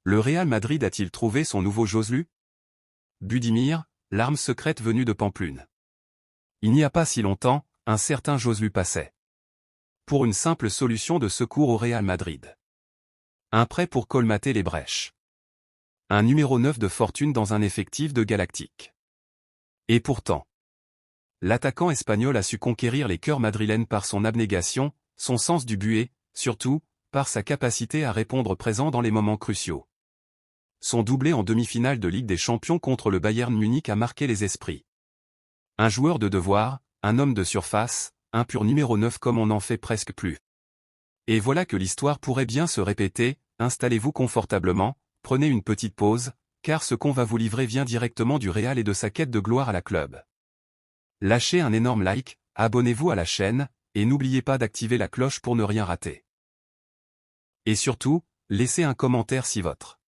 Le Real Madrid a-t-il trouvé son nouveau Joselu? Budimir, l'arme secrète venue de Pamplune. Il n'y a pas si longtemps, un certain Joselu passait. Pour une simple solution de secours au Real Madrid. Un prêt pour colmater les brèches. Un numéro 9 de fortune dans un effectif de Galactique. Et pourtant, l'attaquant espagnol a su conquérir les cœurs madrilènes par son abnégation, son sens du but et, surtout, par sa capacité à répondre présent dans les moments cruciaux. Son doublé en demi-finale de Ligue des Champions contre le Bayern Munich a marqué les esprits. Un joueur de devoir, un homme de surface, un pur numéro 9 comme on n'en fait presque plus. Et voilà que l'histoire pourrait bien se répéter, installez-vous confortablement, prenez une petite pause, car ce qu'on va vous livrer vient directement du Real et de sa quête de gloire à la club. Lâchez un énorme like, abonnez-vous à la chaîne, et n'oubliez pas d'activer la cloche pour ne rien rater. Et surtout, laissez un commentaire si votre.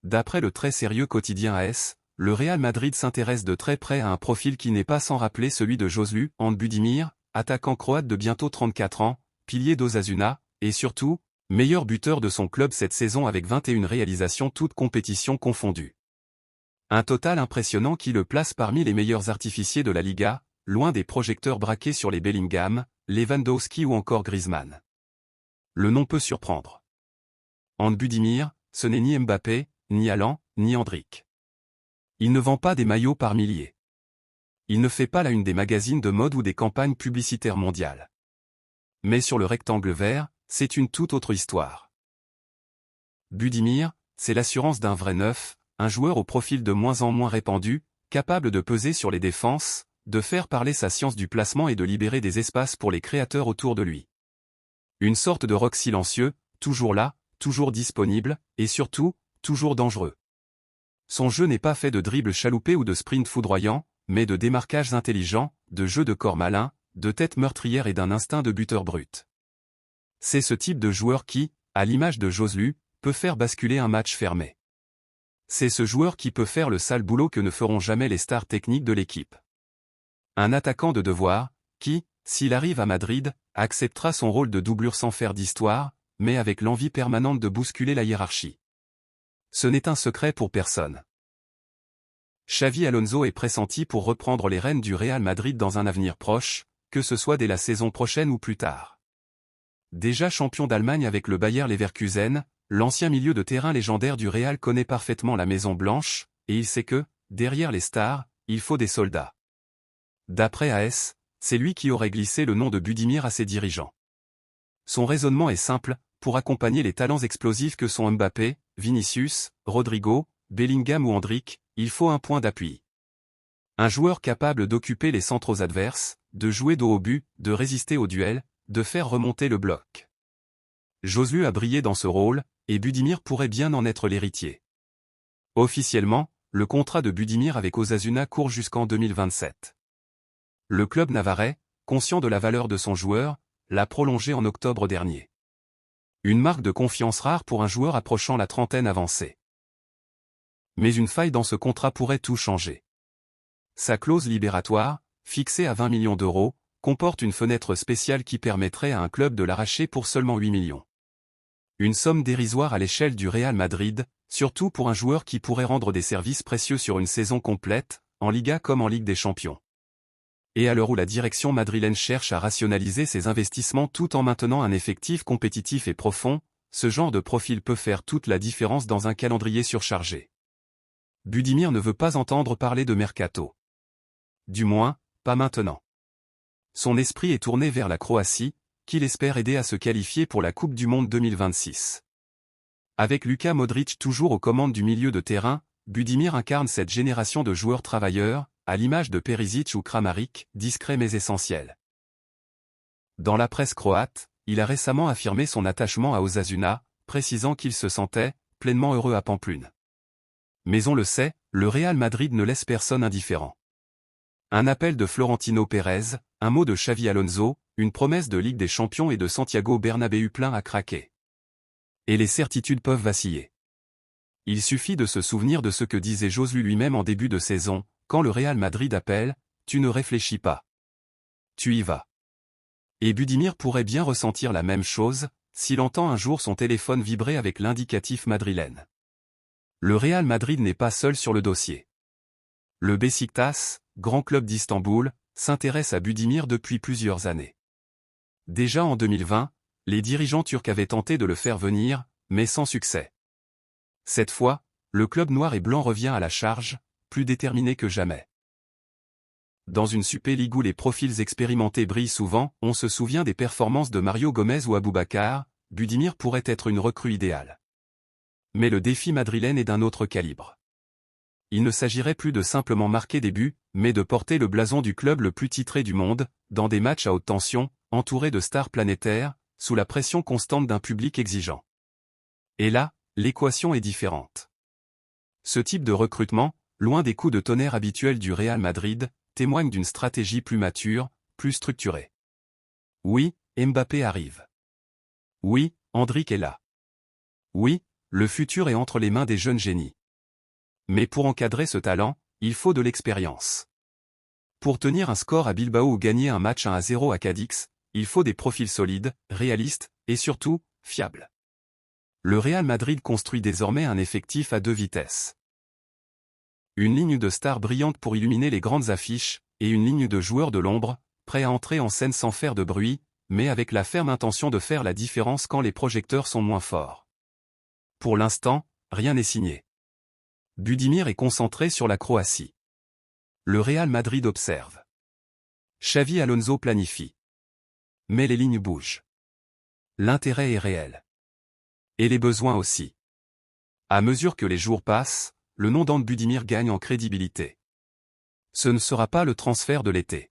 D'après le très sérieux quotidien AS, le Real Madrid s'intéresse de très près à un profil qui n'est pas sans rappeler celui de Joselu Budimir, attaquant croate de bientôt 34 ans, pilier d'Osasuna, et surtout, meilleur buteur de son club cette saison avec 21 réalisations toutes compétitions confondues. Un total impressionnant qui le place parmi les meilleurs artificiers de la Liga, loin des projecteurs braqués sur les Bellingham, Lewandowski ou encore Griezmann. Le nom peut surprendre. Budimir, ce n'est ni Mbappé, ni Haaland, ni Endrick. Il ne vend pas des maillots par milliers. Il ne fait pas la une des magazines de mode ou des campagnes publicitaires mondiales. Mais sur le rectangle vert, c'est une toute autre histoire. Budimir, c'est l'assurance d'un vrai neuf, un joueur au profil de moins en moins répandu, capable de peser sur les défenses, de faire parler sa science du placement et de libérer des espaces pour les créateurs autour de lui. Une sorte de roc silencieux, toujours là, toujours disponible, et surtout, toujours dangereux. Son jeu n'est pas fait de dribbles chaloupés ou de sprints foudroyants, mais de démarquages intelligents, de jeux de corps malins, de têtes meurtrières et d'un instinct de buteur brut. C'est ce type de joueur qui, à l'image de Joselu, peut faire basculer un match fermé. C'est ce joueur qui peut faire le sale boulot que ne feront jamais les stars techniques de l'équipe. Un attaquant de devoir, qui, s'il arrive à Madrid, acceptera son rôle de doublure sans faire d'histoire, mais avec l'envie permanente de bousculer la hiérarchie. Ce n'est un secret pour personne. Xavi Alonso est pressenti pour reprendre les rênes du Real Madrid dans un avenir proche, que ce soit dès la saison prochaine ou plus tard. Déjà champion d'Allemagne avec le Bayer Leverkusen, l'ancien milieu de terrain légendaire du Real connaît parfaitement la Maison Blanche, et il sait que, derrière les stars, il faut des soldats. D'après AS, c'est lui qui aurait glissé le nom de Budimir à ses dirigeants. Son raisonnement est simple, pour accompagner les talents explosifs que sont Mbappé, Vinicius, Rodrigo, Bellingham ou Endrick, il faut un point d'appui. Un joueur capable d'occuper les centraux adverses, de jouer dos au but, de résister au duel, de faire remonter le bloc. Joselu a brillé dans ce rôle, et Budimir pourrait bien en être l'héritier. Officiellement, le contrat de Budimir avec Osasuna court jusqu'en 2027. Le club navarrais, conscient de la valeur de son joueur, l'a prolongé en octobre dernier. Une marque de confiance rare pour un joueur approchant la trentaine avancée. Mais une faille dans ce contrat pourrait tout changer. Sa clause libératoire, fixée à 20 millions d'euros, comporte une fenêtre spéciale qui permettrait à un club de l'arracher pour seulement 8 millions. Une somme dérisoire à l'échelle du Real Madrid, surtout pour un joueur qui pourrait rendre des services précieux sur une saison complète, en Liga comme en Ligue des Champions. Et à l'heure où la direction madrilène cherche à rationaliser ses investissements tout en maintenant un effectif compétitif et profond, ce genre de profil peut faire toute la différence dans un calendrier surchargé. Budimir ne veut pas entendre parler de mercato. Du moins, pas maintenant. Son esprit est tourné vers la Croatie, qu'il espère aider à se qualifier pour la Coupe du Monde 2026. Avec Luka Modric toujours aux commandes du milieu de terrain, Budimir incarne cette génération de joueurs travailleurs, à l'image de Perisic ou Kramaric, discrets mais essentiels. Dans la presse croate, il a récemment affirmé son attachement à Osasuna, précisant qu'il se sentait pleinement heureux à Pamplune. Mais on le sait, le Real Madrid ne laisse personne indifférent. Un appel de Florentino Pérez, un mot de Xavi Alonso, une promesse de Ligue des Champions et de Santiago Bernabéu plein à craquer. Et les certitudes peuvent vaciller. Il suffit de se souvenir de ce que disait Joselu lui-même en début de saison, quand le Real Madrid appelle, tu ne réfléchis pas. Tu y vas. Et Budimir pourrait bien ressentir la même chose, s'il entend un jour son téléphone vibrer avec l'indicatif madrilène. Le Real Madrid n'est pas seul sur le dossier. Le Beşiktaş, grand club d'Istanbul, s'intéresse à Budimir depuis plusieurs années. Déjà en 2020, les dirigeants turcs avaient tenté de le faire venir, mais sans succès. Cette fois, le club noir et blanc revient à la charge, plus déterminé que jamais. Dans une Super League où les profils expérimentés brillent souvent, on se souvient des performances de Mario Gomez ou Aboubakar, Budimir pourrait être une recrue idéale. Mais le défi madrilène est d'un autre calibre. Il ne s'agirait plus de simplement marquer des buts, mais de porter le blason du club le plus titré du monde, dans des matchs à haute tension, entouré de stars planétaires, sous la pression constante d'un public exigeant. Et là, l'équation est différente. Ce type de recrutement, loin des coups de tonnerre habituels du Real Madrid, témoigne d'une stratégie plus mature, plus structurée. Oui, Mbappé arrive. Oui, Endrick est là. Oui, le futur est entre les mains des jeunes génies. Mais pour encadrer ce talent, il faut de l'expérience. Pour tenir un score à Bilbao ou gagner un match 1-0 à Cadix, il faut des profils solides, réalistes, et surtout, fiables. Le Real Madrid construit désormais un effectif à deux vitesses. Une ligne de stars brillantes pour illuminer les grandes affiches, et une ligne de joueurs de l'ombre, prêts à entrer en scène sans faire de bruit, mais avec la ferme intention de faire la différence quand les projecteurs sont moins forts. Pour l'instant, rien n'est signé. Budimir est concentré sur la Croatie. Le Real Madrid observe. Xavi Alonso planifie. Mais les lignes bougent. L'intérêt est réel. Et les besoins aussi. À mesure que les jours passent, le nom d'Ante Budimir gagne en crédibilité. Ce ne sera pas le transfert de l'été.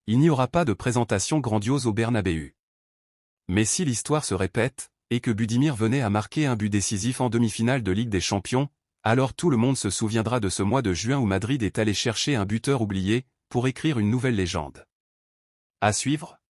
Il n'y aura pas de présentation grandiose au Bernabéu. Mais si l'histoire se répète, et que Budimir venait à marquer un but décisif en demi-finale de Ligue des Champions, alors tout le monde se souviendra de ce mois de juin où Madrid est allé chercher un buteur oublié, pour écrire une nouvelle légende. À suivre.